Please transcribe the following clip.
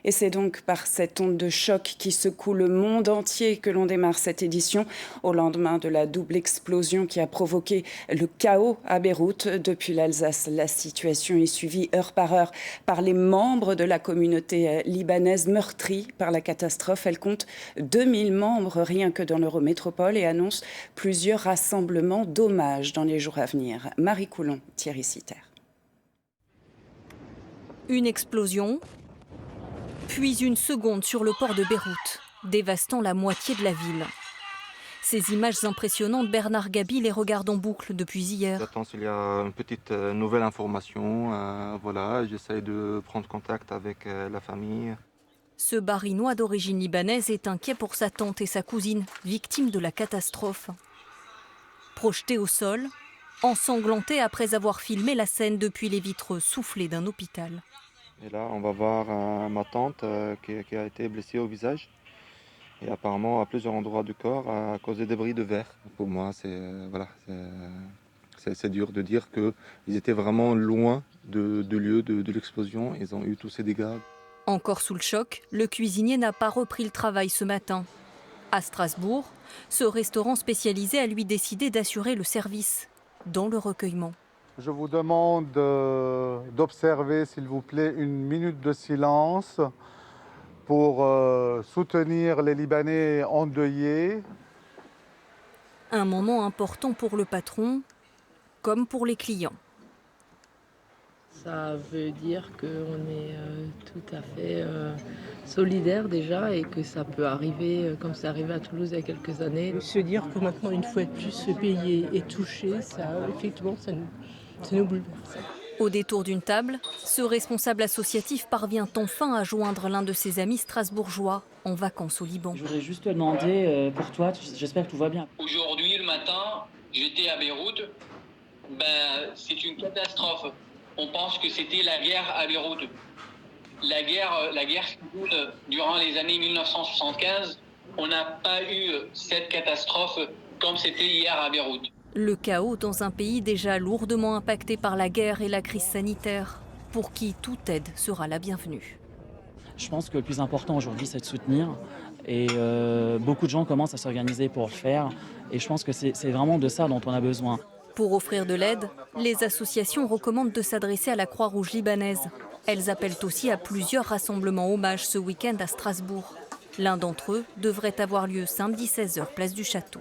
Et c'est donc par cette onde de choc qui secoue le monde entier que l'on démarre cette édition, au lendemain de la double explosion qui a provoqué le chaos à Beyrouth. Depuis l'Alsace, la situation est suivie heure par heure par les membres de la communauté libanaise meurtrie par la catastrophe. Elle compte 2000 membres rien que dans l'Eurométropole et annonce plusieurs rassemblements d'hommage dans les jours à venir. Marie Coulon, Thierry Citer. Une explosion, puis une seconde sur le port de Beyrouth, dévastant la moitié de la ville. Ces images impressionnantes, Bernard Gabi les regarde en boucle depuis hier. J'attends s'il y a une petite nouvelle information. Voilà, j'essaie de prendre contact avec la famille. Ce Barinois d'origine libanaise est inquiet pour sa tante et sa cousine, victimes de la catastrophe. Projeté au sol, ensanglanté après avoir filmé la scène depuis les vitres soufflées d'un hôpital. Et là, on va voir ma tante qui a été blessée au visage. Et apparemment à plusieurs endroits du corps à cause des débris de verre. Pour moi, c'est dur de dire qu'ils étaient vraiment loin du lieu de l'explosion. Ils ont eu tous ces dégâts. Encore sous le choc, le cuisinier n'a pas repris le travail ce matin. À Strasbourg, ce restaurant spécialisé a lui décidé d'assurer le service dans le recueillement. Je vous demande d'observer, s'il vous plaît, une minute de silence pour soutenir les Libanais endeuillés. Un moment important pour le patron, comme pour les clients. Ça veut dire qu'on est tout à fait solidaire déjà et que ça peut arriver comme c'est arrivé à Toulouse il y a quelques années. Se dire que maintenant, une fois de plus, ce pays est touché, ça, effectivement, ça nous bouleverse. Au détour d'une table, ce responsable associatif parvient enfin à joindre l'un de ses amis strasbourgeois en vacances au Liban. Je voudrais juste te demander, pour toi, j'espère que tout va bien. Aujourd'hui, le matin, j'étais à Beyrouth. C'est une catastrophe. On pense que c'était la guerre à Beyrouth. La guerre civile durant les années 1975, on n'a pas eu cette catastrophe comme c'était hier à Beyrouth. Le chaos dans un pays déjà lourdement impacté par la guerre et la crise sanitaire, pour qui toute aide sera la bienvenue. Je pense que le plus important aujourd'hui, c'est de soutenir. Et beaucoup de gens commencent à s'organiser pour le faire. Et je pense que c'est vraiment de ça dont on a besoin. Pour offrir de l'aide, les associations recommandent de s'adresser à la Croix-Rouge libanaise. Elles appellent aussi à plusieurs rassemblements hommages ce week-end à Strasbourg. L'un d'entre eux devrait avoir lieu samedi 16h, place du Château.